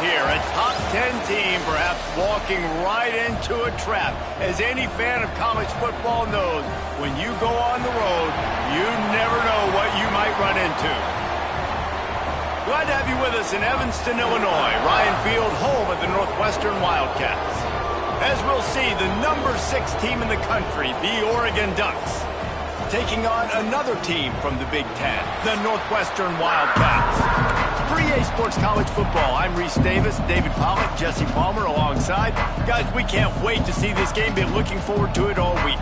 here. A top 10 team perhaps walking right into a trap. As any fan of college football knows, when you go on the road, you never know what you might run into. Glad to have you with us in Evanston, Illinois. Ryan Field, home of the Northwestern Wildcats. As we'll see, the number 6 team in the country, the Oregon Ducks, taking on another team from the Big Ten, the Northwestern Wildcats. For EA Sports College Football, I'm Reese Davis, David Pollock, Jesse Palmer alongside. Guys, we can't wait to see this game. Been looking forward to it all week.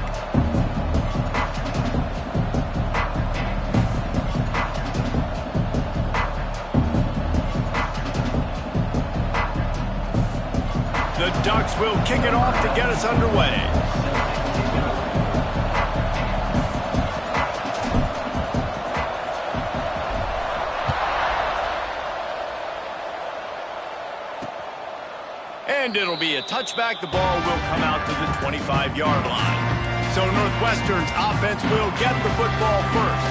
The Ducks will kick it off to get us underway. And it'll be a touchback. The ball will come out to the 25-yard line. So Northwestern's offense will get the football first.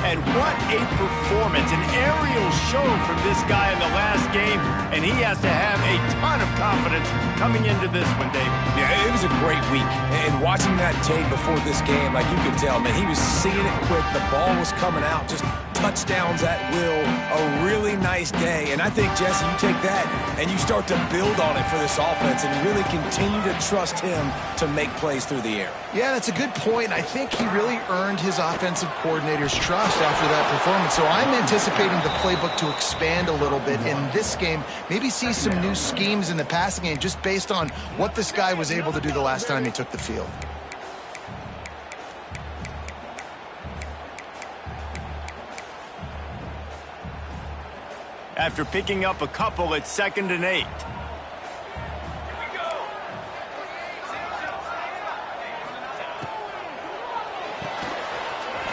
And what a performance, an aerial show from this guy in the last game, and he has to have a ton of confidence coming into this one, Dave. Yeah, it was a great week, and watching that tape before this game, like you could tell, man, he was seeing it quick, the ball was coming out, just touchdowns at will, a really nice day. And I think, Jesse, you take that and you start to build on it for this offense and really continue to trust him to make plays through the air. Yeah, that's a good point. I think he really earned his offensive coordinator's trust after that performance. So I'm anticipating the playbook to expand a little bit in this game, maybe see some new schemes in the passing game just based on what this guy was able to do the last time he took the field. After picking up a couple, it's 2nd and 8.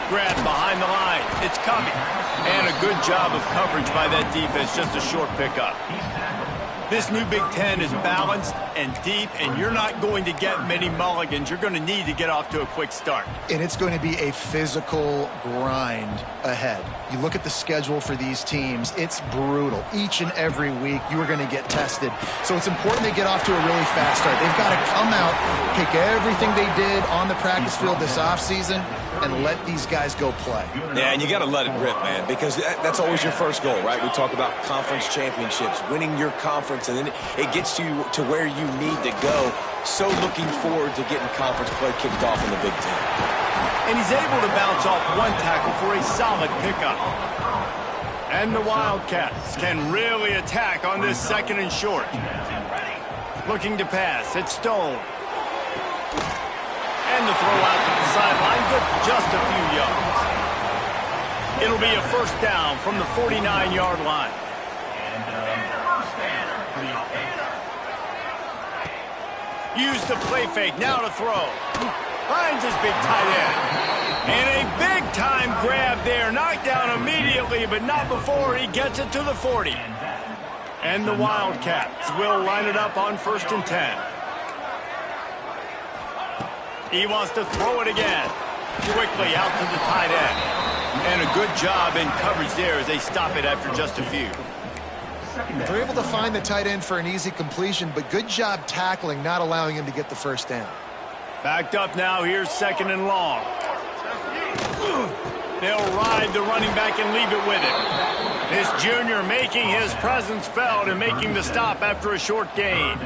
Grab behind the line. It's coming. And a good job of coverage by that defense. Just a short pickup. This new Big Ten is balanced and deep, and you're not going to get many mulligans. You're going to need to get off to a quick start. And it's going to be a physical grind ahead. You look at the schedule for these teams, it's brutal. Each and every week, you are going to get tested. So it's important they get off to a really fast start. They've got to come out, pick everything they did on the practice field this offseason, and let these guys go play. Yeah, and you got to let it rip, man, because that's always your first goal, right? We talk about conference championships, winning your conference, and then it gets you to where you need to go. So looking forward to getting conference play kicked off in the Big Ten. And he's able to bounce off one tackle for a solid pickup. And the Wildcats can really attack on this 2nd and short. Looking to pass. It's Stone. And the throw out to the sideline, good for just a few yards. It'll be a first down from the 49-yard line. Use the play fake, now to throw. Finds his big tight end. And a big-time grab there, knocked down immediately, but not before he gets it to the 40. And the Wildcats will line it up on 1st and 10. He wants to throw it again. Quickly out to the tight end. And a good job in coverage there as they stop it after just a few. They're able to find the tight end for an easy completion, but good job tackling, not allowing him to get the first down. Backed up now, here's 2nd and long. They'll ride the running back and leave it with him. This junior making his presence felt and making the stop after a short gain.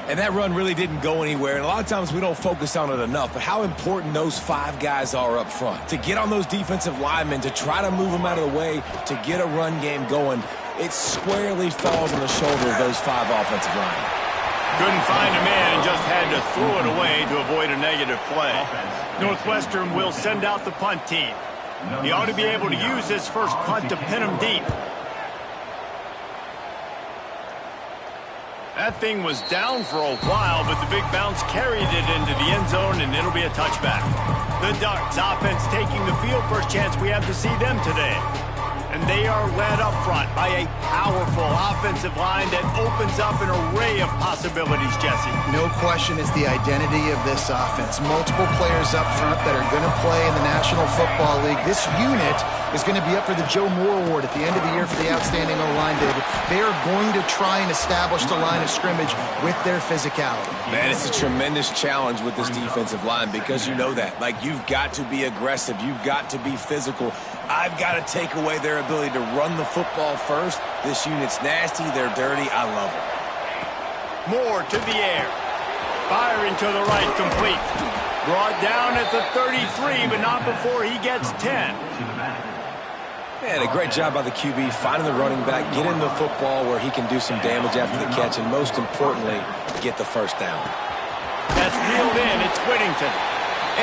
And that run really didn't go anywhere, and a lot of times we don't focus on it enough, but how important those 5 guys are up front. To get on those defensive linemen, to try to move them out of the way, to get a run game going, it squarely falls on the shoulder of those 5 offensive linemen. Couldn't find a man and just had to throw it away to avoid a negative play. Northwestern will send out the punt team. He ought to be able to use this first punt to pin him deep. That thing was down for a while, but the big bounce carried it into the end zone, and it'll be a touchback. The Ducks offense taking the field. First chance we have to see them today. And they are led up front by a powerful offensive line that opens up an array of possibilities, Jesse. No question it's the identity of this offense. Multiple players up front that are going to play in the National Football League. This unit is going to be up for the Joe Moore Award at the end of the year for the outstanding O-line, David. They are going to try and establish the line of scrimmage with their physicality. Man, it's a tremendous challenge with this defensive line because you know that. Like, you've got to be aggressive. You've got to be physical. I've got to take away their ability to run the football first. This unit's nasty. They're dirty. I love it. Moore to the air. Firing to the right, complete. Brought down at the 33, but not before he gets 10. Man, a great job by the QB finding the running back, getting the football where he can do some damage after the catch, and most importantly, get the first down. That's reeled in. It's Whittington.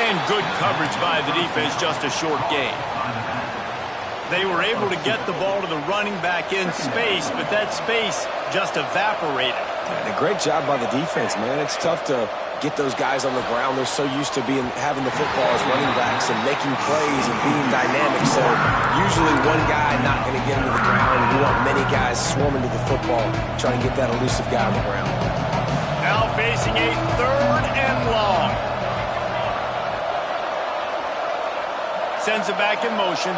And good coverage by the defense, just a short gain. They were able to get the ball to the running back in space, but that space just evaporated. And a great job by the defense, man. It's tough to get those guys on the ground. They're so used to having the football as running backs and making plays and being dynamic. So usually one guy not going to get into the ground. We want many guys swarming to the football, trying to get that elusive guy on the ground. Now facing a 3rd and long. Sends it back in motion.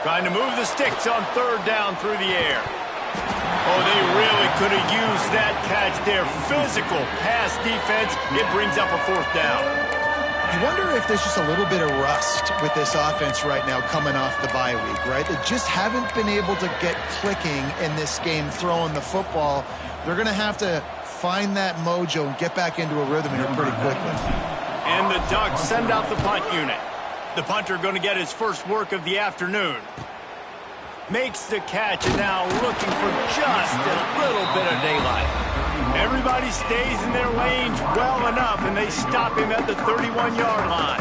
Trying to move the sticks on 3rd down through the air. Oh, they really could have used that catch there. Physical pass defense. It brings up a 4th down. You wonder if there's just a little bit of rust with this offense right now coming off the bye week, right? They just haven't been able to get clicking in this game throwing the football. They're going to have to find that mojo and get back into a rhythm here pretty quickly. And the Ducks send out the punt unit. The punter going to get his first work of the afternoon. Makes the catch and now looking for just a little bit of daylight. Everybody stays in their lanes well enough, and they stop him at the 31-yard line.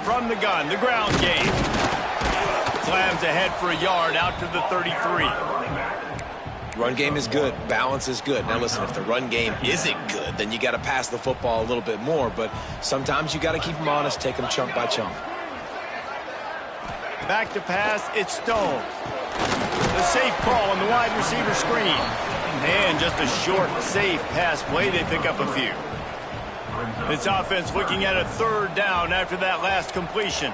From the gun, the ground game. Slams ahead for a yard out to the 33. Run game is good. Balance is good. Now, listen, if the run game isn't good, then you got to pass the football a little bit more. But sometimes you got to keep them honest, take them chunk by chunk. Back to pass, it's Stone. The safe call on the wide receiver screen. And just a short, safe pass play. They pick up a few. This offense looking at a 3rd down after that last completion.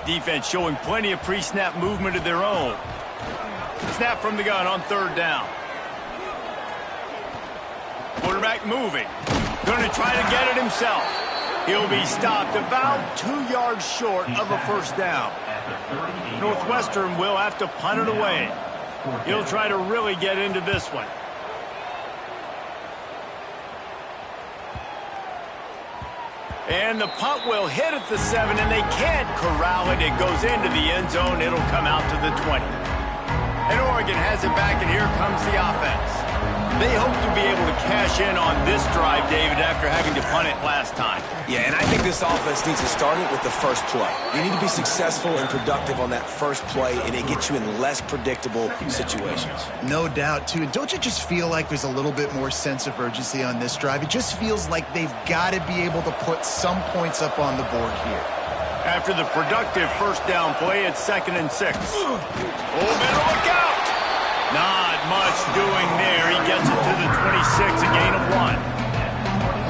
Defense showing plenty of pre-snap movement of their own. Snap from the gun on 3rd down. Quarterback moving. Going to try to get it himself. He'll be stopped about 2 yards short of a 1st down. Northwestern will have to punt it away. He'll try to really get into this one. And the punt will hit at the 7, and they can't corral it. It goes into the end zone. It'll come out to the 20. And Oregon has it back, and here comes the offense. They hope to be able to cash in on this drive, David, after having to punt it last time. Yeah, and I think this offense needs to start it with the first play. You need to be successful and productive on that first play, and it gets you in less predictable situations. No doubt, too. And don't you just feel like there's a little bit more sense of urgency on this drive? It just feels like they've got to be able to put some points up on the board here. After the productive 1st down play, it's 2nd and 6. Oh, better look out! Not much doing there. He gets it to the 26, a gain of 1.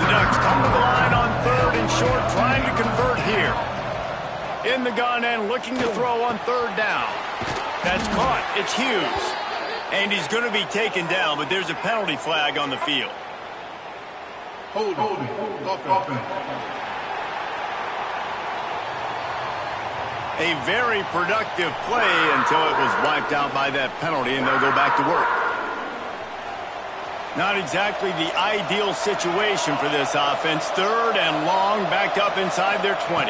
The Ducks come to the line on 3rd and short, trying to convert here. In the gun and looking to throw on 3rd down. That's caught. It's Hughes. And he's going to be taken down, but there's a penalty flag on the field. Hold on. A very productive play until it was wiped out by that penalty, and they'll go back to work. Not exactly the ideal situation for this offense. 3rd and long, backed up inside their 20.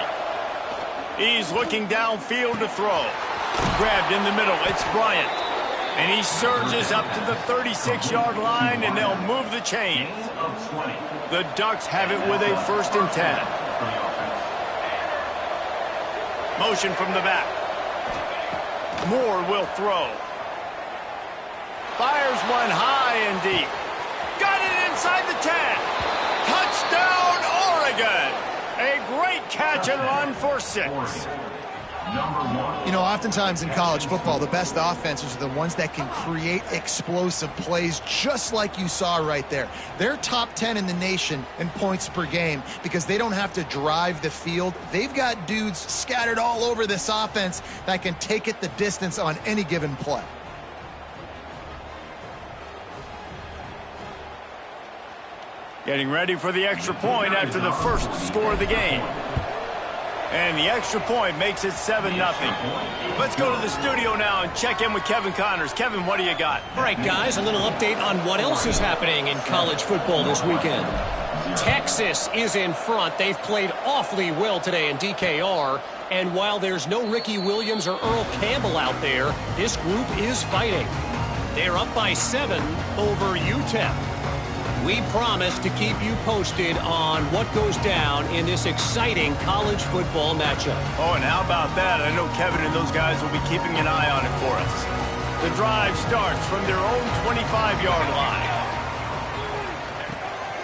He's looking downfield to throw. Grabbed in the middle, it's Bryant. And he surges up to the 36-yard line, and they'll move the chains. The Ducks have it with a 1st and 10. Motion from the back. Moore will throw. Fires one high and deep. Got it inside the 10. Touchdown, catch and run for 6. You know, oftentimes in college football, the best offenses are the ones that can create explosive plays, just like you saw right there. They're top 10 in the nation in points per game because they don't have to drive the field. They've got dudes scattered all over this offense that can take it the distance on any given play. Getting ready for the extra point after the first score of the game. And the extra point makes it 7-0. Let's go to the studio now and check in with Kevin Connors. Kevin, what do you got? All right, guys, a little update on what else is happening in college football this weekend. Texas is in front. They've played awfully well today in DKR. And while there's no Ricky Williams or Earl Campbell out there, this group is fighting. They're up by 7 over UTEP. We promise to keep you posted on what goes down in this exciting college football matchup. Oh, and how about that? I know Kevin and those guys will be keeping an eye on it for us. The drive starts from their own 25-yard line.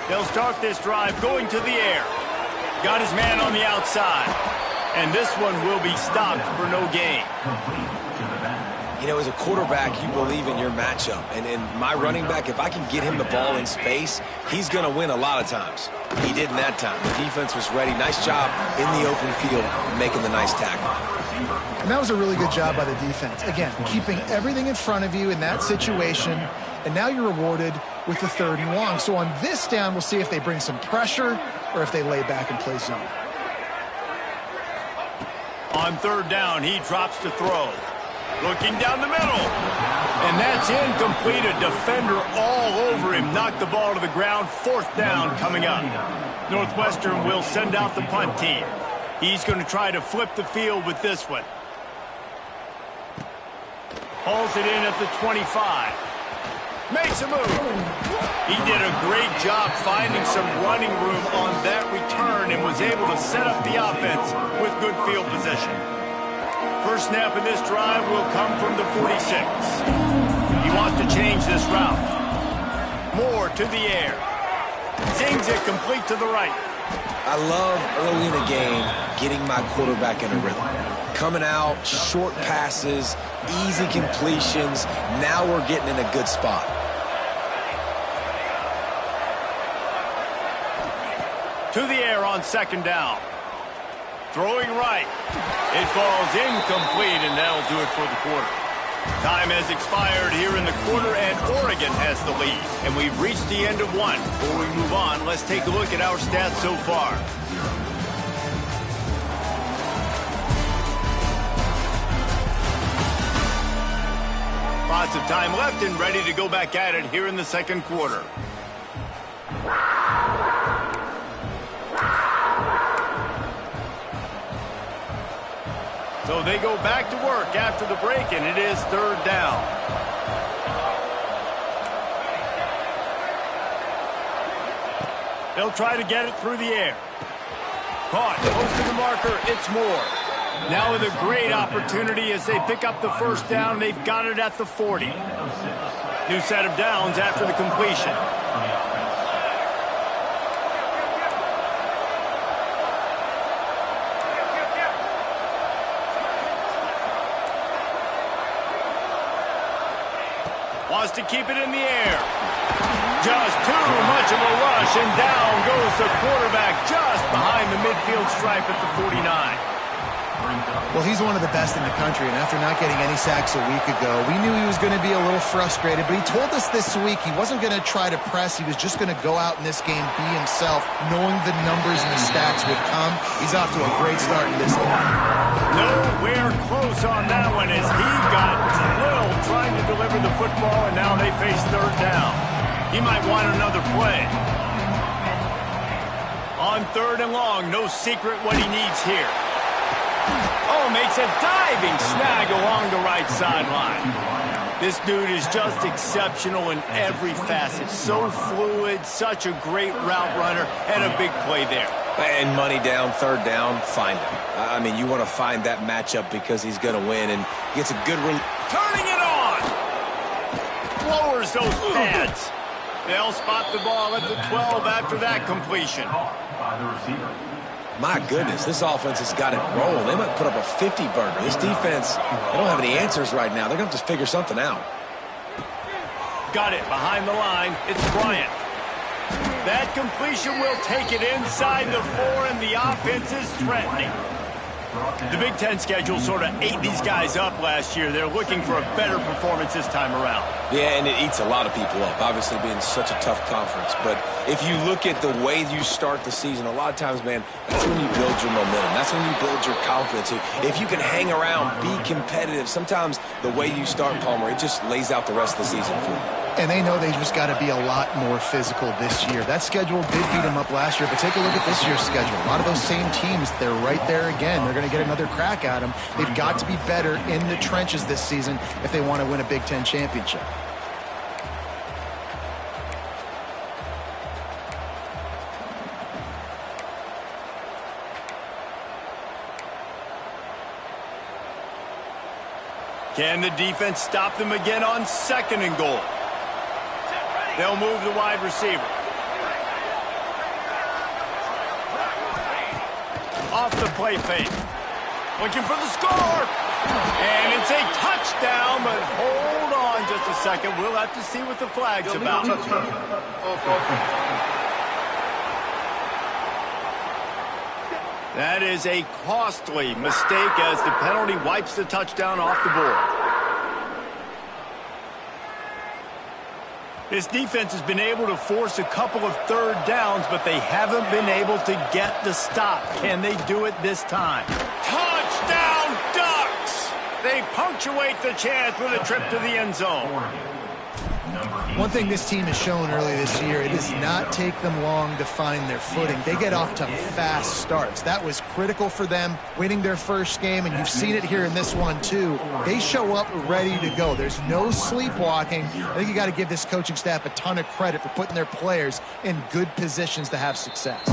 They'll start this drive going to the air. Got his man on the outside. And this one will be stopped for no gain. You know, as a quarterback, you believe in your matchup. And in my running back, if I can get him the ball in space, he's going to win a lot of times. He did in that time. The defense was ready. Nice job in the open field making the nice tackle. And that was a really good job by the defense. Again, keeping everything in front of you in that situation. And now you're rewarded with the 3rd and long. So on this down, we'll see if they bring some pressure or if they lay back and play zone. On 3rd down, he drops to throw. Looking down the middle. And that's incomplete. A defender all over him. Knocked the ball to the ground. 4th down coming up. Northwestern will send out the punt team. He's going to try to flip the field with this one. Hauls it in at the 25. Makes a move. He did a great job finding some running room on that return and was able to set up the offense with good field position. First snap in this drive will come from the 46. He wants to change this route. Moore to the air. Zings it complete to the right. I love early in the game getting my quarterback in a rhythm. Coming out, short passes, easy completions. Now we're getting in a good spot. To the air on 2nd down. Throwing right. It falls incomplete, and that'll do it for the quarter. Time has expired here in the quarter, and Oregon has the lead. And we've reached the end of one. Before we move on, let's take a look at our stats so far. Lots of time left and ready to go back at it here in the 2nd quarter. So they go back to work after the break, and it is 3rd down. They'll try to get it through the air. Caught, close to the marker, it's Moore. Now with a great opportunity as they pick up the 1st down, they've got it at the 40. New set of downs after the completion. Wants to keep it in the air. Just too much of a rush, and down goes the quarterback just behind the midfield stripe at the 49. Well, he's one of the best in the country, and after not getting any sacks a week ago, we knew he was going to be a little frustrated, but he told us this week he wasn't going to try to press. He was just going to go out in this game, be himself, knowing the numbers and the stats would come. He's off to a great start in this game. Nowhere close on that one as he got drilled trying to deliver the football, and now they face 3rd down. He might want another play. On 3rd and long, no secret what he needs here. Oh, makes a diving snag along the right sideline. This dude is just exceptional in every facet. So fluid, such a great route runner, and a big play there. And money down, 3rd down, find him. I mean, you want to find that matchup because he's going to win and gets a good turning it on! Lowers those pads. They'll spot the ball at the 12 after that completion. My goodness, this offense has got it rolling. They might put up a 50-burger. This defense, they don't have any answers right now. They're going to have to figure something out. Got it behind the line. It's Bryant. That completion will take it inside the 4, and the offense is threatening. The Big Ten schedule sort of ate these guys up last year. They're looking for a better performance this time around. Yeah, and it eats a lot of people up, obviously being such a tough conference. But if you look at the way you start the season, a lot of times, man, that's when you build your momentum. That's when you build your confidence. If you can hang around, be competitive, sometimes the way you start, Palmer, it just lays out the rest of the season for you. And they know they just got to be a lot more physical this year. That schedule did beat them up last year, but take a look at this year's schedule. A lot of those same teams, they're right there again. They're going to get another crack at them. They've got to be better in the trenches this season if they want to win a Big Ten championship. Can the defense stop them again on 2nd and goal? They'll move the wide receiver. Off the play fake. Looking for the score. And it's a touchdown, but hold on just a second. We'll have to see what the flag's about. That is a costly mistake as the penalty wipes the touchdown off the board. This defense has been able to force a couple of 3rd downs, but they haven't been able to get the stop. Can they do it this time? Touchdown, Ducks! They punctuate the chance with a trip to the end zone. One thing this team has shown early this year, it does not take them long to find their footing. They get off to fast starts. That was critical for them, winning their first game, and you've seen it here in this one too. They show up ready to go. There's no sleepwalking. I think you got to give this coaching staff a ton of credit for putting their players in good positions to have success.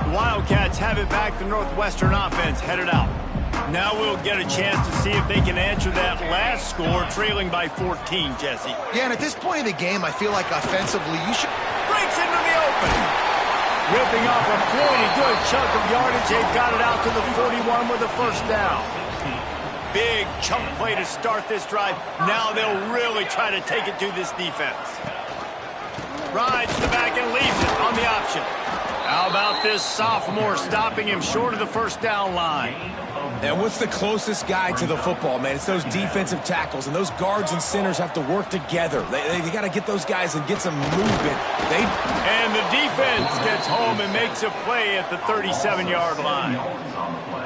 The Wildcats have it back. The Northwestern offense headed out. Now we'll get a chance to see if they can answer that last score, trailing by 14, Jesse. Yeah, and at this point in the game, I feel like offensively, you should... Breaks into the open. Ripping off a pretty good chunk of yardage. They've got it out to the 41 with a 1st down. Big chunk play to start this drive. Now they'll really try to take it to this defense. Rides to the back and leaves it on the option. How about this sophomore stopping him short of the 1st down line? And what's the closest guy to the football, man? It's those defensive tackles, and those guards and centers have to work together. They got to get those guys and get some movement. And the defense gets home and makes a play at the 37-yard line.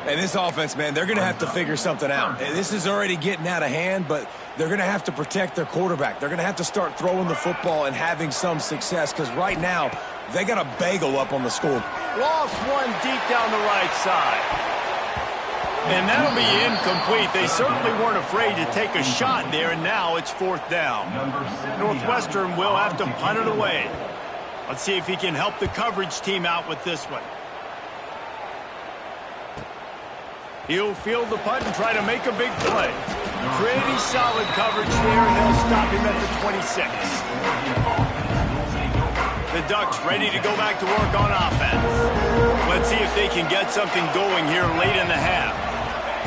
And this offense, man, they're going to have to figure something out. This is already getting out of hand, but they're going to have to protect their quarterback. They're going to have to start throwing the football and having some success, because right now, they got a bagel up on the score. Lost one deep down the right side. And that'll be incomplete. They certainly weren't afraid to take a shot there, and now it's 4th down. Northwestern will have to punt it away. Let's see if he can help the coverage team out with this one. He'll field the punt and try to make a big play. Pretty solid coverage there, and they'll stop him at the 26. The Ducks ready to go back to work on offense. Let's see if they can get something going here late in the half.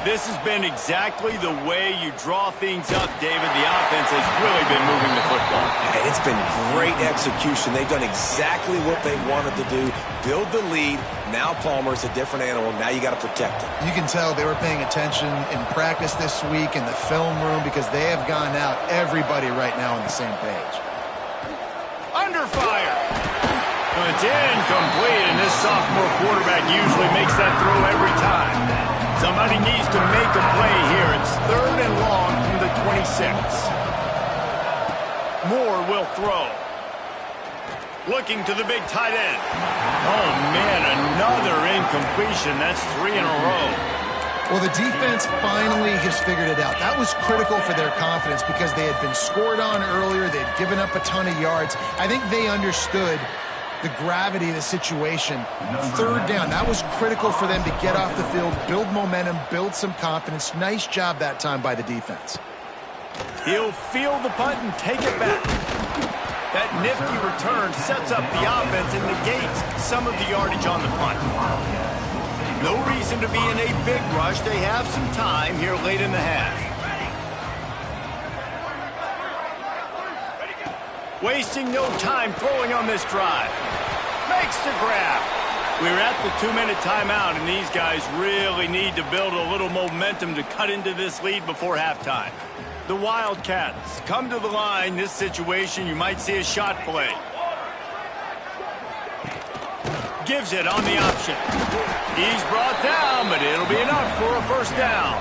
This has been exactly the way you draw things up, David. The offense has really been moving the football. And it's been great execution. They've done exactly what they wanted to do. Build the lead. Now Palmer's a different animal. Now you got to protect him. You can tell they were paying attention in practice this week in the film room, because they have gone out, everybody right now on the same page. Under fire. It's incomplete, and this sophomore quarterback usually makes that throw every time. Somebody needs to make a play here. It's 3rd and long from the 26. Moore will throw. Looking to the big tight end. Oh, man, another incompletion. That's 3 in a row. Well, the defense finally has figured it out. That was critical for their confidence, because they had been scored on earlier. They had given up a ton of yards. I think they understood the gravity of the situation. 3rd down, that was critical for them to get off the field, build momentum, build some confidence. Nice job that time by the defense. He'll field the punt and take it back. That nifty return sets up the offense and negates some of the yardage on the punt. No reason to be in a big rush. They have some time here late in the half. Wasting no time throwing on this drive. Makes the grab. We're at the 2-minute timeout, and these guys really need to build a little momentum to cut into this lead before halftime. The Wildcats come to the line. This situation, you might see a shot play. Gives it on the option. He's brought down, but it'll be enough for a first down.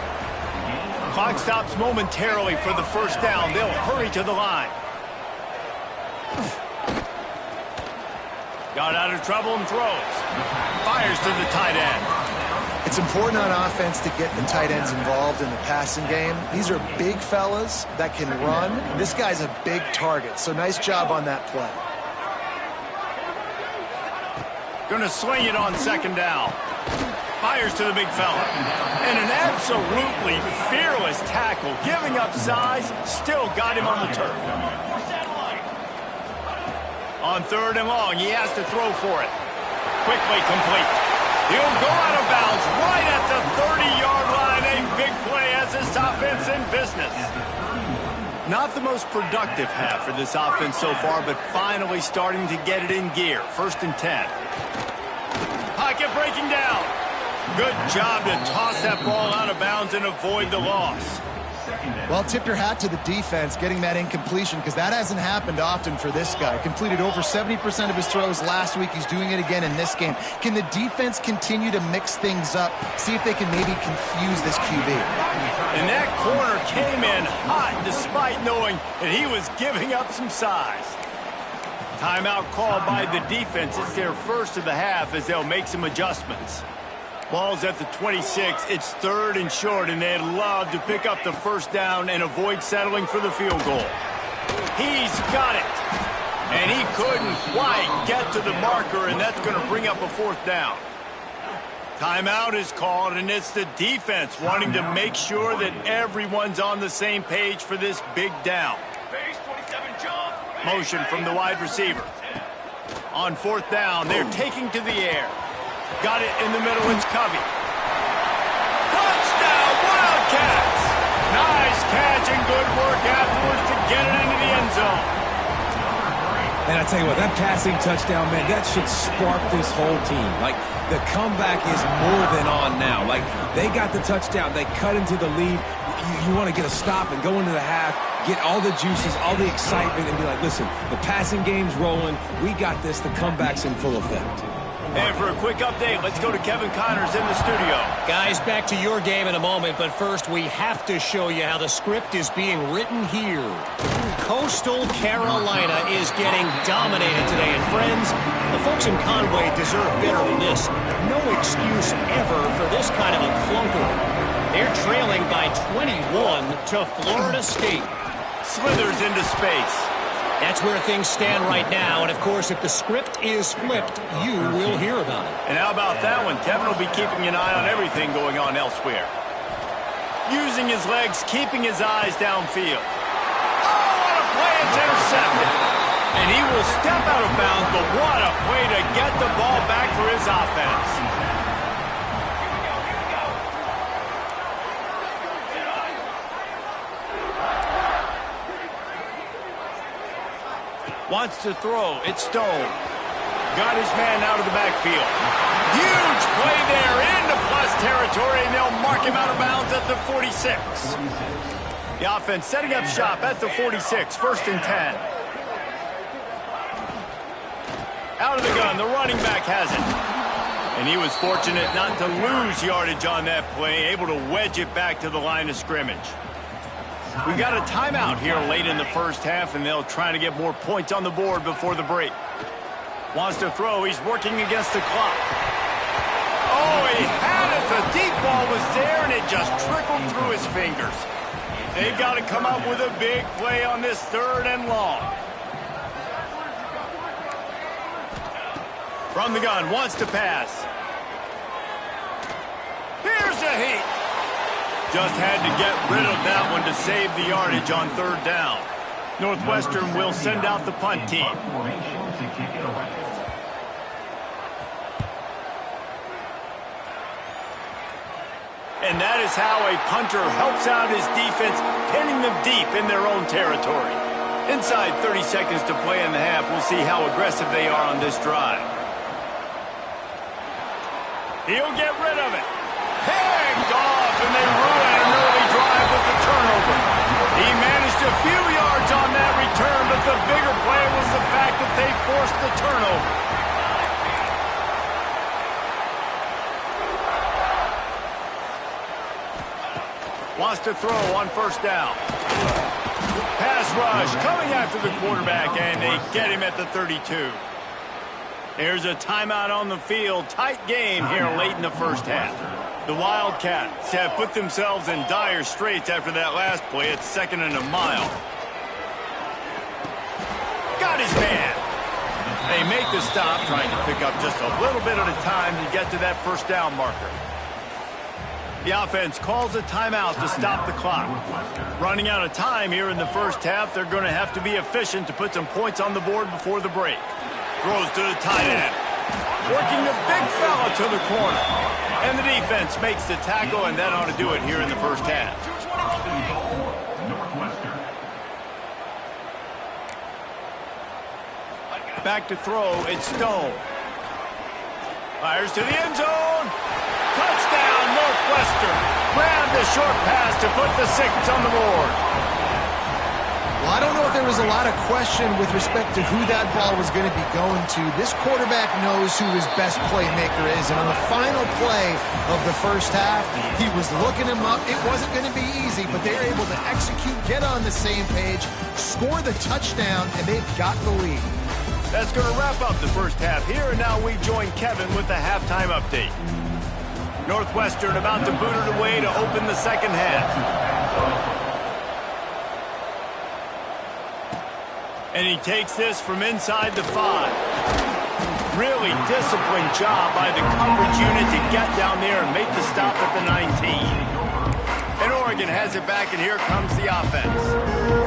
Clock stops momentarily for the first down. They'll hurry to the line. Got out of trouble and throws. Fires to the tight end. It's important on offense to get the tight ends involved in the passing game. These are big fellas that can run. This guy's a big target, so nice job on that play. Gonna swing it on second down. Fires to the big fella. And an absolutely fearless tackle. Giving up size, still got him on the turf. On third and long, he has to throw for it. Quickly complete. He'll go out of bounds right at the 30-yard line. A big play as this offense in business. Not the most productive half for this offense so far, but finally starting to get it in gear. First and 10. Pocket breaking down. Good job to toss that ball out of bounds and avoid the loss. Well, tip your hat to the defense getting that incompletion, because that hasn't happened often for this guy. Completed over 70% of his throws last week. He's doing it again in this game. Can the defense continue to mix things up? See if they can maybe confuse this QB. And that corner came in hot despite knowing that he was giving up some size. Timeout called by the defense. It's their first of the half as they'll make some adjustments. Ball's at the 26. It's third and short, and they'd love to pick up the first down and avoid settling for the field goal. He's got it. And he couldn't quite get to the marker, and that's going to bring up a fourth down. Timeout is called, and it's the defense wanting to make sure that everyone's on the same page for this big down. Motion from the wide receiver. On fourth down, they're taking to the air. Got it in the middle, it's Covey. Touchdown, Wildcats! Nice catch and good work afterwards to get it into the end zone. And I tell you what, that passing touchdown, man, that should spark this whole team. Like, the comeback is more than on now. Like, they got the touchdown. They cut into the lead. You want to get a stop and go into the half, get all the juices, all the excitement, and be like, listen, the passing game's rolling. We got this. The comeback's in full effect. And for a quick update, let's go to Kevin Connors in the studio. Guys, back to your game in a moment, but first we have to show you how the script is being written here. Coastal Carolina is getting dominated today, and friends, the folks in Conway deserve better than this. No excuse ever for this kind of a clunker. They're trailing by 21 to Florida State. Slithers into space. That's where things stand right now, and of course, if the script is flipped, you will hear about it. And how about that one? Kevin will be keeping an eye on everything going on elsewhere. Using his legs, keeping his eyes downfield. Oh, what a play! It's intercepted. And he will step out of bounds, but what a way to get the ball back for his offense. Wants to throw. It's Stone. Got his man out of the backfield. Huge play there into plus territory, and they'll mark him out of bounds at the 46. The offense setting up shop at the 46. First and 10. Out of the gun. The running back has it. And he was fortunate not to lose yardage on that play, able to wedge it back to the line of scrimmage. We've got a timeout here late in the first half, and they'll try to get more points on the board before the break. Wants to throw. He's working against the clock. Oh, he had it. The deep ball was there, and it just trickled through his fingers. They've got to come up with a big play on this third and long. From the gun, wants to pass. Here's a heat. Just had to get rid of that one to save the yardage on third down. Northwestern will send out the punt team. And that is how a punter helps out his defense, pinning them deep in their own territory. Inside 30 seconds to play in the half, we'll see how aggressive they are on this drive. He'll get rid of it. Picked off, and they ruin an early drive with the turnover. He managed a few yards on that return, but the bigger play was the fact that they forced the turnover. Wants to throw on first down. Pass rush coming after the quarterback, and they get him at the 32. There's a timeout on the field. Tight game here late in the first half. The Wildcats have put themselves in dire straits after that last play. It's 2nd and a mile. Got his man. They make the stop, trying to pick up just a little bit at a time to get to that first down marker. The offense calls a timeout to stop the clock. Running out of time here in the first half, they're going to have to be efficient to put some points on the board before the break. Throws to the tight end. Working the big fella to the corner. And the defense makes the tackle, and that ought to do it here in the first half. Back to throw, it's Stone. Fires to the end zone. Touchdown, Northwestern. Grabbed the short pass to put the 6 on the board. Well, I don't know if there was a lot of question with respect to who that ball was going to be going to. This quarterback knows who his best playmaker is, and on the final play of the first half, he was looking him up. It wasn't going to be easy, but they were able to execute, get on the same page, score the touchdown, and they've got the lead. That's going to wrap up the first half here, and now we join Kevin with the halftime update. Northwestern about to boot it away to open the second half. And he takes this from inside the 5. Really disciplined job by the coverage unit to get down there and make the stop at the 19. And Oregon has it back, and here comes the offense.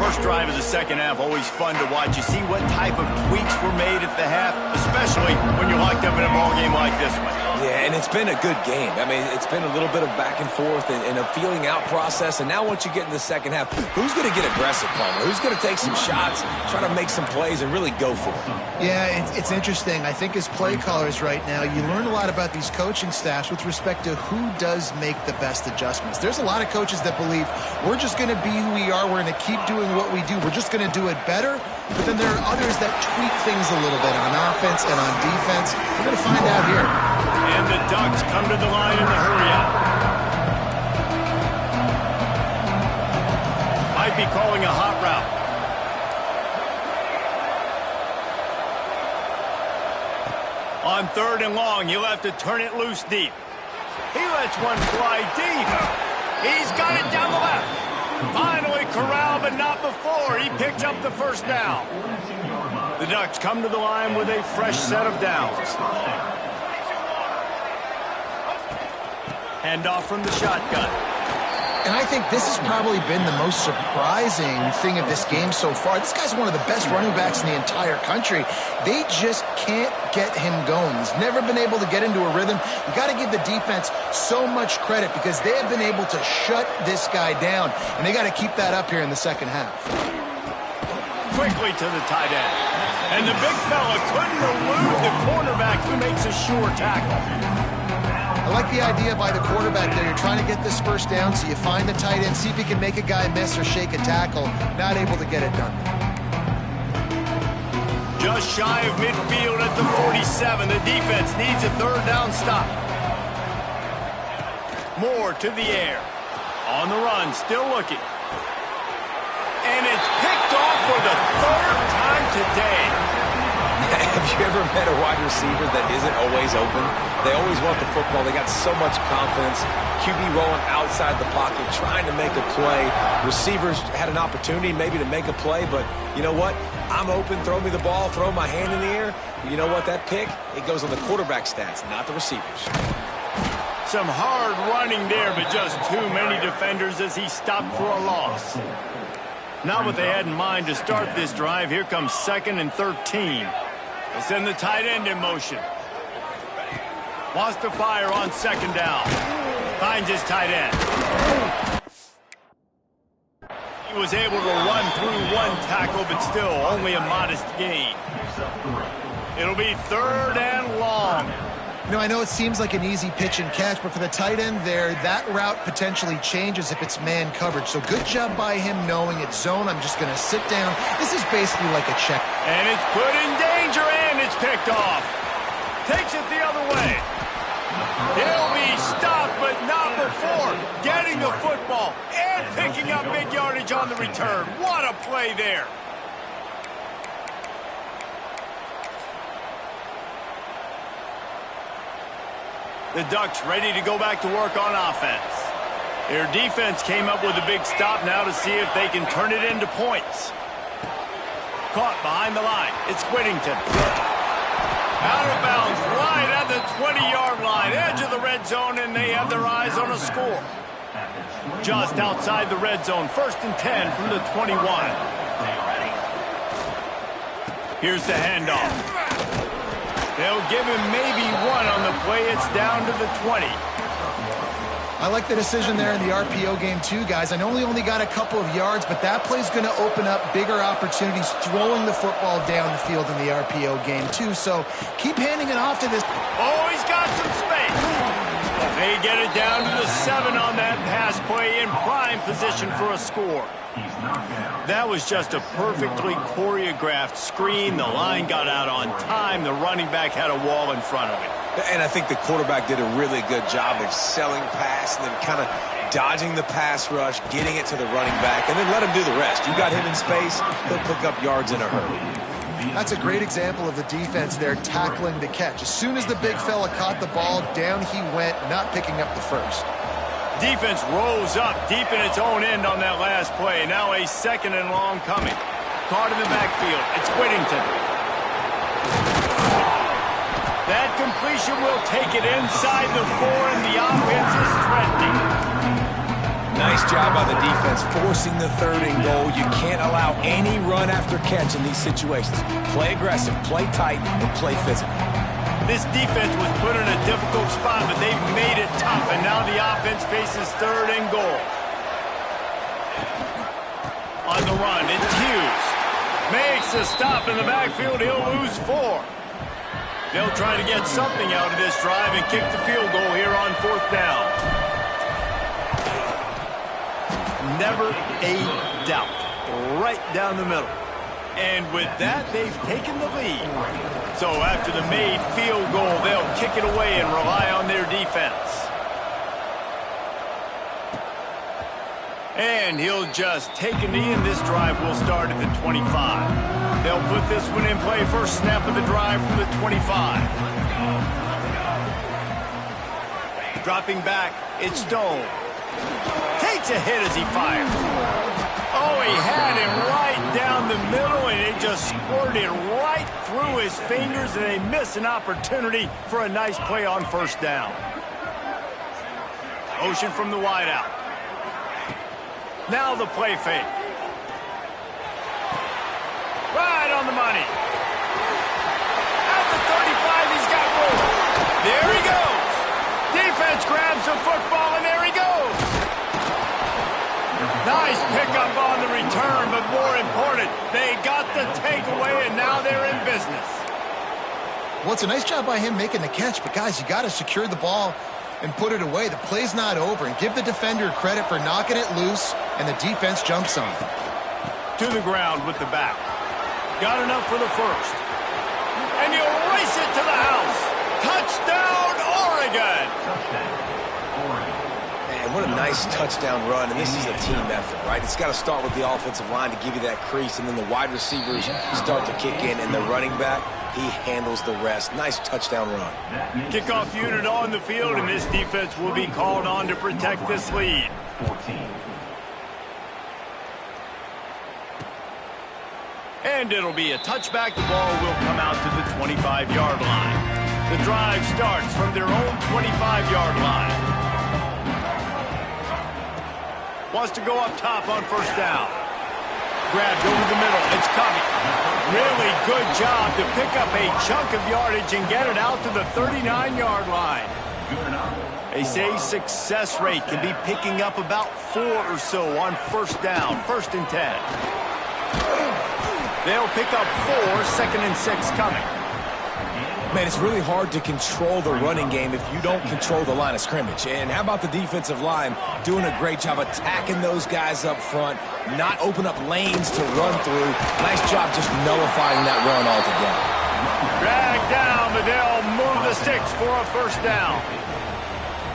First drive of the second half, always fun to watch. You see what type of tweaks were made at the half, especially when you're locked up in a ball game like this one. Yeah, and it's been a good game. I mean, it's been a little bit of back and forth and a feeling out process. And now once you get in the second half, who's going to get aggressive, Palmer? Who's going to take some shots, try to make some plays, and really go for it? Yeah, it's interesting. I think as play callers right now, you learn a lot about these coaching staffs with respect to who does make the best adjustments. There's a lot of coaches that believe we're just going to be who we are. We're going to keep doing what we do. We're just going to do it better. But then there are others that tweak things a little bit on offense and on defense. We're going to find out here. And the Ducks come to the line in the hurry-up. Might be calling a hot route. On 3rd and long, he'll have to turn it loose deep. He lets one fly deep. He's got it down the left. Finally corralled, but not before. He picked up the first down. The Ducks come to the line with a fresh set of downs. Handoff from the shotgun. And I think this has probably been the most surprising thing of this game so far. This guy's one of the best running backs in the entire country. They just can't get him going. He's never been able to get into a rhythm. You got to give the defense so much credit because they have been able to shut this guy down, and they got to keep that up here in the second half. Quickly to the tight end. And the big fella couldn't elude the cornerback who makes a sure tackle. I like the idea by the quarterback there. You're trying to get this first down, so you find the tight end, see if he can make a guy miss or shake a tackle. Not able to get it done. Just shy of midfield at the 47. The defense needs a 3rd down stop. Moore to the air. On the run, still looking. And it's picked off for the 3rd time today. Have you ever met a wide receiver that isn't always open? They always want the football. They got so much confidence. QB rolling outside the pocket, trying to make a play. Receivers had an opportunity maybe to make a play, but you know what? I'm open, throw me the ball, throw my hand in the air. You know what? That pick, it goes on the quarterback stats, not the receivers. Some hard running there, but just too many defenders as he stopped for a loss. Not what they had in mind to start this drive. Here comes 2nd and 13. They send the tight end in motion. Wants to fire on 2nd down. Finds his tight end. He was able to run through one tackle, but still only a modest gain. It'll be 3rd and long. You know, I know it seems like an easy pitch and catch, but for the tight end there, that route potentially changes if it's man coverage. So good job by him knowing it's zone. I'm just going to sit down. This is basically like a check. And it's put in danger, and it's picked off. Takes it the other way. He'll be stopped, but not before getting the football and picking up big yardage on the return. What a play there. The Ducks ready to go back to work on offense. Their defense came up with a big stop now to see if they can turn it into points. Caught behind the line. It's Whittington. Out of bounds right at the 20-yard line. Edge of the red zone, and they have their eyes on a score. Just outside the red zone. 1st and 10 from the 21. Here's the handoff. They'll give him maybe one on the play. It's down to the 20. I like the decision there in the RPO game too, guys. I know he only got a couple of yards, but that play's going to open up bigger opportunities throwing the football down the field in the RPO game too. So keep handing it off to this. Oh, he's got some space. They get it down to the 7 on that pass play in prime position for a score. That was just a perfectly choreographed screen. The line got out on time. The running back had a wall in front of him. And I think the quarterback did a really good job of selling pass and then kind of dodging the pass rush, getting it to the running back, and then let him do the rest. You got him in space, he'll pick up yards in a hurry. That's a great example of the defense there tackling the catch. As soon as the big fella caught the ball, down he went, not picking up the first. Defense rose up deep in its own end on that last play. Now a 2nd and long coming. Caught in the backfield. It's Whittington. That completion will take it inside the 4, and the offense is threatening. Nice job by the defense forcing the 3rd and goal. You can't allow any run after catch in these situations. Play aggressive, play tight, and play physical. This defense was put in a difficult spot, but they've made it tough, and now the offense faces 3rd and goal. On the run, it's Hughes. Makes a stop in the backfield. He'll lose 4. They'll try to get something out of this drive and kick the field goal here on 4th down. Never a doubt. Right down the middle. And with that, they've taken the lead. So after the made field goal, they'll kick it away and rely on their defense. And he'll just take a knee, and this drive will start at the 25. They'll put this one in play. First snap of the drive from the 25. Dropping back, it's Stone. Takes a hit as he fires. Oh, he had him right down the middle, and it just squirted right through his fingers, and they miss an opportunity for a nice play on 1st down. Motion from the wideout. Now the play fake. Right on the money. At the 35, he's got room. There he goes. Defense grabs the football, and there he goes. Nice pickup on the return, but more important, they got the takeaway, and now they're in business. Well, it's a nice job by him making the catch, but guys, you got to secure the ball and put it away. The play's not over, and give the defender credit for knocking it loose, and the defense jumps on it. To the ground with the back. Got enough for the first. And he'll race it to the house. Touchdown, Oregon! Man, what a nice touchdown run, and this is a team effort, right? It's got to start with the offensive line to give you that crease, and then the wide receivers start to kick in, and the running back, he handles the rest. Nice touchdown run. Kickoff unit on the field, and this defense will be called on to protect this lead. 14. And it'll be a touchback. The ball will come out to the 25-yard line. The drive starts from their own 25-yard line. Wants to go up top on 1st down. Grabbed over the middle. It's coming. Really good job to pick up a chunk of yardage and get it out to the 39-yard line. They say success rate can be picking up about 4 or so on first down, 1st and 10. They'll pick up 4, 2nd and 6 coming. Man, it's really hard to control the running game if you don't control the line of scrimmage. And how about the defensive line doing a great job attacking those guys up front, not open up lanes to run through. Nice job just nullifying that run altogether. Drag down, but they'll move the sticks for a 1st down.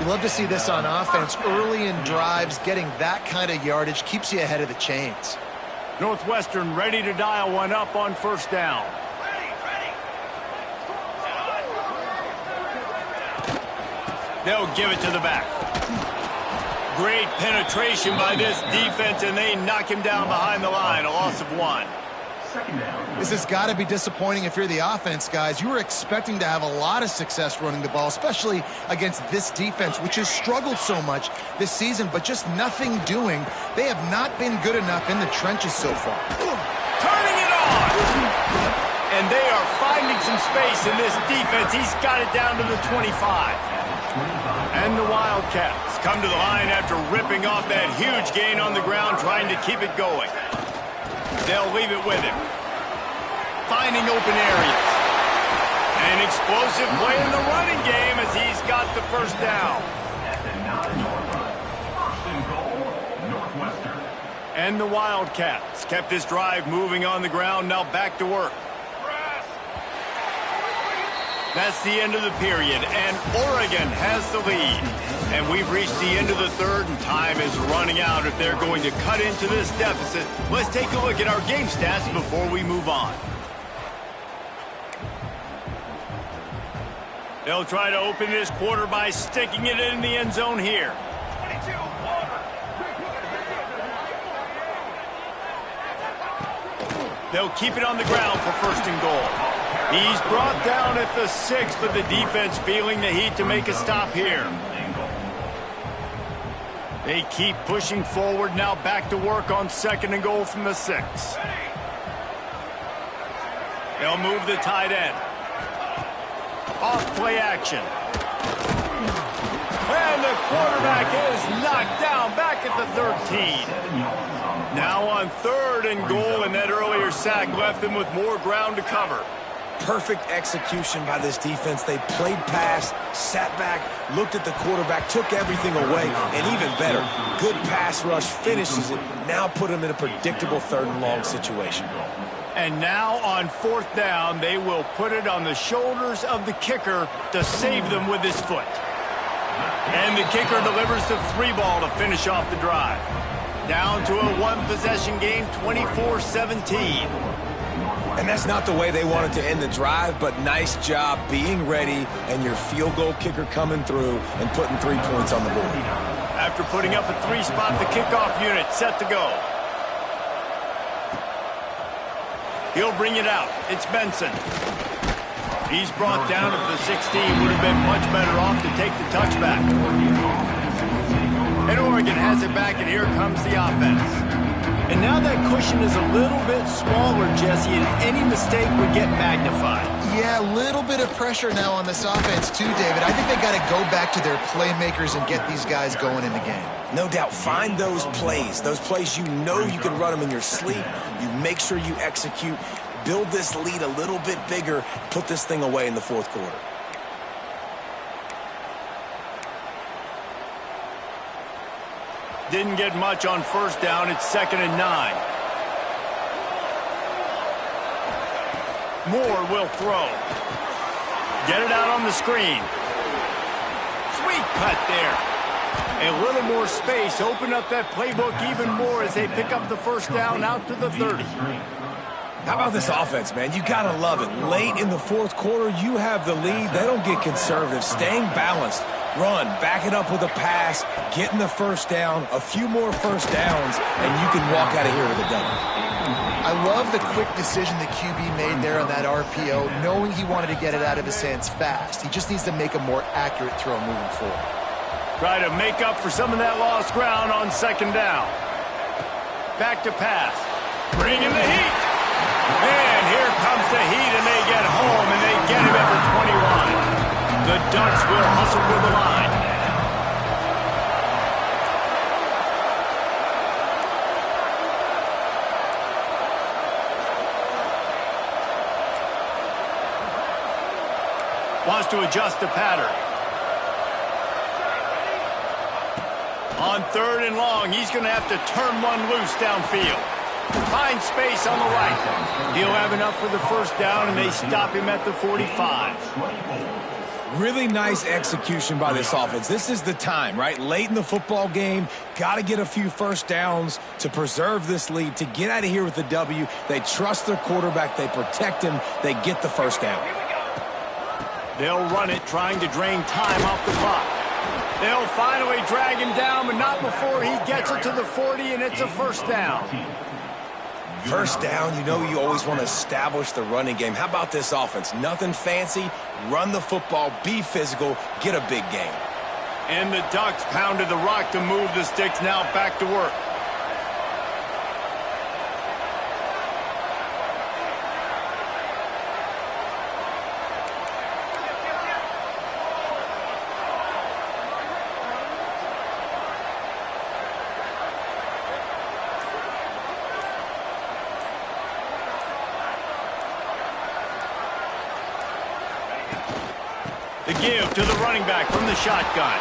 You love to see this on offense. Early in drives, getting that kind of yardage keeps you ahead of the chains. Northwestern ready to dial one up on 1st down. They'll give it to the back. Great penetration by this defense, and they knock him down behind the line. A loss of 1. This has got to be disappointing if you're the offense, guys. You were expecting to have a lot of success running the ball, especially against this defense, which has struggled so much this season, but just nothing doing. They have not been good enough in the trenches so far. Turning it on! And they are finding some space in this defense. He's got it down to the 25. And the Wildcats come to the line after ripping off that huge gain on the ground, trying to keep it going. They'll leave it with him. Finding open areas. An explosive play in the running game as he's got the 1st down. And the Wildcats kept this drive moving on the ground, now back to work. That's the end of the period, and Oregon has the lead. And we've reached the end of the 3rd, and time is running out if they're going to cut into this deficit. Let's take a look at our game stats before we move on. They'll try to open this quarter by sticking it in the end zone here. They'll keep it on the ground for 1st and goal. He's brought down at the 6, but the defense feeling the heat to make a stop here. They keep pushing forward, now back to work on 2nd and goal from the 6. They'll move the tight end. Off play action. And the quarterback is knocked down back at the 13. Now on 3rd and goal, and that earlier sack left them with more ground to cover. Perfect execution by this defense. They played pass, sat back, looked at the quarterback, took everything away, and even better, good pass rush, finishes it, now put them in a predictable 3rd and long situation. And now on 4th down, they will put it on the shoulders of the kicker to save them with his foot. And the kicker delivers the 3 ball to finish off the drive. Down to a 1-possession game, 24-17. And that's not the way they wanted to end the drive, but nice job being ready and your field goal kicker coming through and putting 3 points on the board. After putting up a 3-spot, the kickoff unit set to go. He'll bring it out. It's Benson. He's brought down at the 16. Would have been much better off to take the touchback. And Oregon has it back, and here comes the offense. And now that cushion is a little bit smaller, Jesse, and any mistake would get magnified. Yeah, a little bit of pressure now on this offense too, David. I think they got to go back to their playmakers and get these guys going in the game. No doubt. Find those plays you know you can run them in your sleep. You make sure you execute. Build this lead a little bit bigger. Put this thing away in the 4th quarter. Didn't get much on 1st down. It's 2nd and 9. Moore will throw. Get it out on the screen. Sweet cut there. A little more space. Open up that playbook even more as they pick up the 1st down out to the 30. How about this offense, man? You got to love it. Late in the 4th quarter, you have the lead. They don't get conservative. Staying balanced. Run, back it up with a pass, getting the 1st down, a few more 1st downs, and you can walk out of here with a W. I love the quick decision the QB made there on that RPO, knowing he wanted to get it out of his hands fast. He just needs to make a more accurate throw moving forward. Try to make up for some of that lost ground on 2nd down. Back to pass. Bringing the heat. And here comes the heat, and they get home, and they get him at the 21. The Ducks will hustle for the line. Wants to adjust the pattern. On 3rd and long, he's going to have to turn one loose downfield. Find space on the right. He'll have enough for the first down, and they stop him at the 45. Really nice execution by this offense. This is the time, right? Late in the football game, got to get a few first downs to preserve this lead, to get out of here with the W. They trust their quarterback. They protect him. They get the first down. They'll run it, trying to drain time off the clock. They'll finally drag him down, but not before he gets it to the 40, and it's a first down. First down, you know you always want to establish the running game. How about this offense? Nothing fancy. Run the football, be physical, get a big gain. And the Ducks pounded the rock to move the sticks, now back to work. The give to the running back from the shotgun.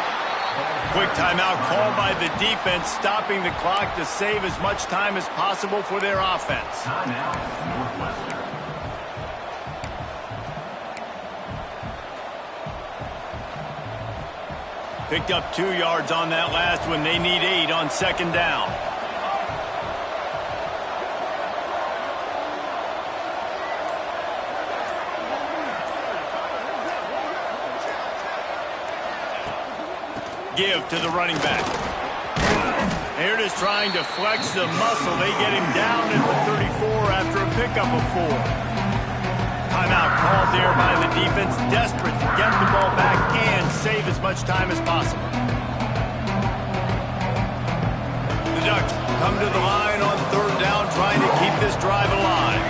Quick timeout called by the defense, stopping the clock to save as much time as possible for their offense. Timeout, Northwestern. Picked up 2 yards on that last one. They need 8 on 2nd down. Give to the running back. Here it is, trying to flex the muscle. They get him down at the 34 after a pickup of 4. Timeout called there by the defense, desperate to get the ball back and save as much time as possible. The Ducks come to the line on 3rd down, trying to keep this drive alive.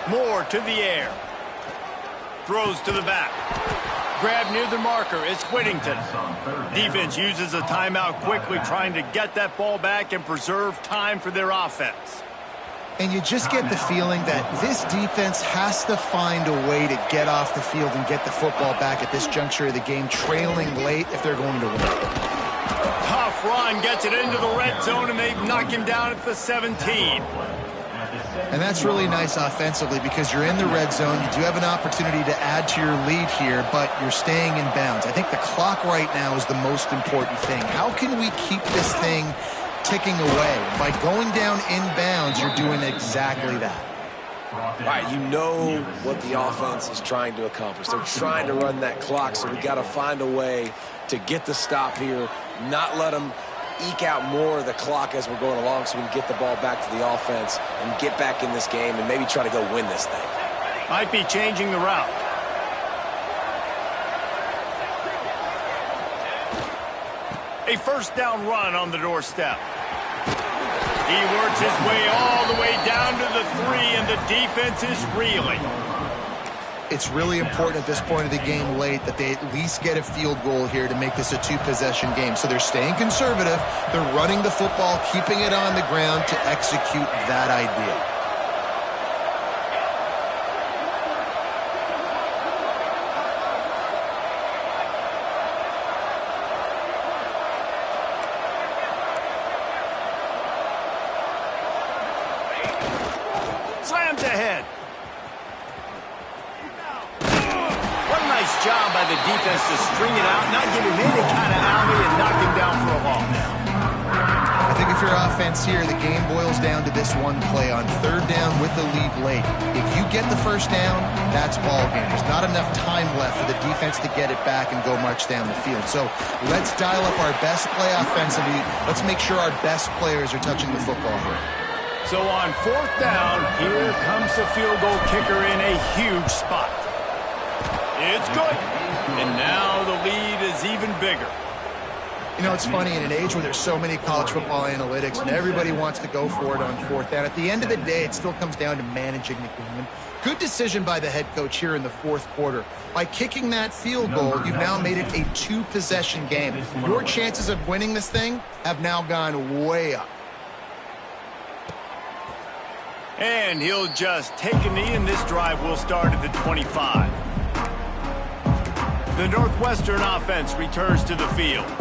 Moore to the air. Throws to the back. Grab near the marker is Whittington. Defense uses a timeout quickly, trying to get that ball back and preserve time for their offense. And you just get the feeling that this defense has to find a way to get off the field and get the football back at this juncture of the game, trailing late if they're going to win. Tough run, gets it into the red zone, and they knock him down at the 17. And that's really nice offensively because you're in the red zone. You do have an opportunity to add to your lead here, but you're staying in bounds. I think the clock right now is the most important thing. How can we keep this thing ticking away? By going down in bounds, you're doing exactly that. Right, you know what the offense is trying to accomplish. They're trying to run that clock, so we got to find a way to get the stop here, not let them eke out more of the clock as we're going along so we can get the ball back to the offense and get back in this game and maybe try to go win this thing. Might be changing the route. A first down run on the doorstep. He works his way all the way down to the 3, and the defense is reeling. It's really important at this point of the game late that they at least get a field goal here to make this a 2-possession game. So they're staying conservative. They're running the football, keeping it on the ground to execute that idea. Slams ahead. Job by the defense to string it out, not give him any kind of alley, and knock him down for a loss. I think if you're offense here, the game boils down to this one play on 3rd down with the lead late. If you get the first down, that's ball game. There's not enough time left for the defense to get it back and go march down the field. So let's dial up our best play offensively. Let's make sure our best players are touching the football here. So on 4th down, here comes the field goal kicker in a huge spot. It's good. And now the lead is even bigger. You know, it's funny, in an age where there's so many college football analytics and everybody wants to go for it on fourth down, at the end of the day, it still comes down to managing the game. Good decision by the head coach here in the fourth quarter. By kicking that field goal, you've now made it a two-possession game. Your chances of winning this thing have now gone way up. And he'll just take a knee, and this drive will start at the 25. The Northwestern offense returns to the field.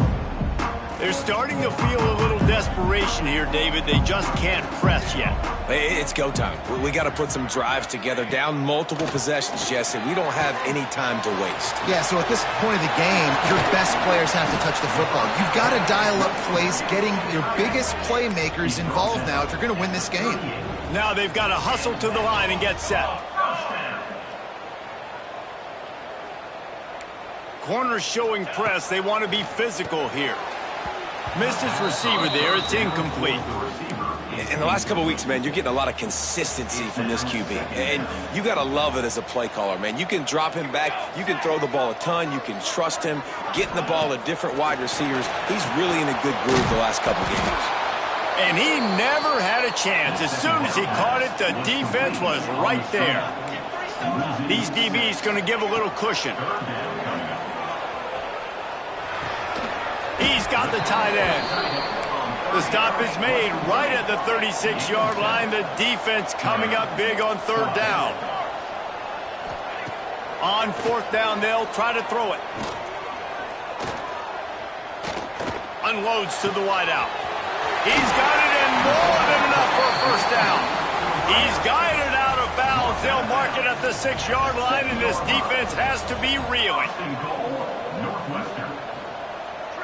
They're starting to feel a little desperation here, David. They just can't press yet. It's go time. We got to put some drives together, down multiple possessions, Jesse. We don't have any time to waste. Yeah, so at this point of the game, your best players have to touch the football. You've got to dial up plays, getting your biggest playmakers involved now if you're going to win this game. Now they've got to hustle to the line and get set. Corners showing press. They want to be physical here. Missed his receiver there. It's incomplete. In the last couple of weeks, man, you're getting a lot of consistency from this QB. And you got to love it as a play caller, man. You can drop him back. You can throw the ball a ton. You can trust him. Getting the ball to different wide receivers. He's really in a good groove the last couple of games. And he never had a chance. As soon as he caught it, the defense was right there. These DBs going to give a little cushion. He's got the tight end. The stop is made right at the 36-yard line. The defense coming up big on third down. On fourth down, they'll try to throw it. Unloads to the wideout. He's got it in, more than enough for a first down. He's guided out of bounds. They'll mark it at the 6-yard line, and this defense has to be reeling.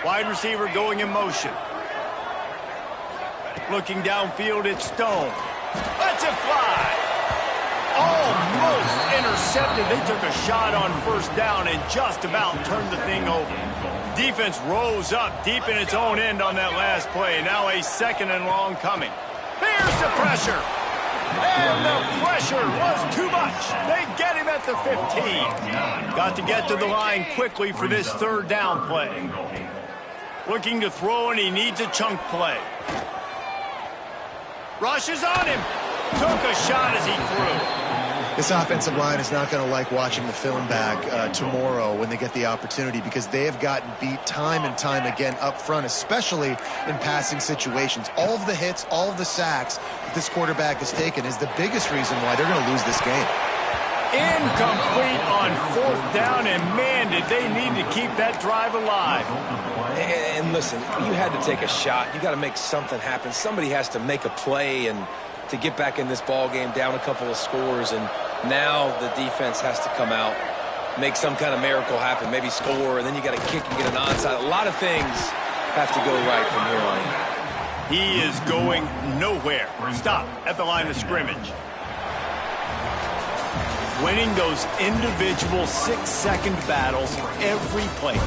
Wide receiver going in motion. Looking downfield, it's Stone. Lets it fly. Almost intercepted. They took a shot on first down and just about turned the thing over. Defense rose up deep in its own end on that last play. Now a second and long coming. Here's the pressure. And the pressure was too much. They get him at the 15. Got to get to the line quickly for this third down play. Looking to throw, and he needs a chunk play. Rushes on him. Took a shot as he threw. This offensive line is not going to like watching the film back tomorrow when they get the opportunity, because they have gotten beat time and time again up front, especially in passing situations. All of the hits, all of the sacks that this quarterback has taken is the biggest reason why they're going to lose this game. Incomplete on fourth down, and man, did they need to keep that drive alive. And listen, you had to take a shot. You got to make something happen. Somebody has to make a play and to get back in this ball game, down a couple of scores, and now the defense has to come out, make some kind of miracle happen, maybe score, and then you got to kick and get an onside. A lot of things have to go right from here on in. He is going nowhere. Stop at the line of scrimmage. Winning those individual 6-second battles every play.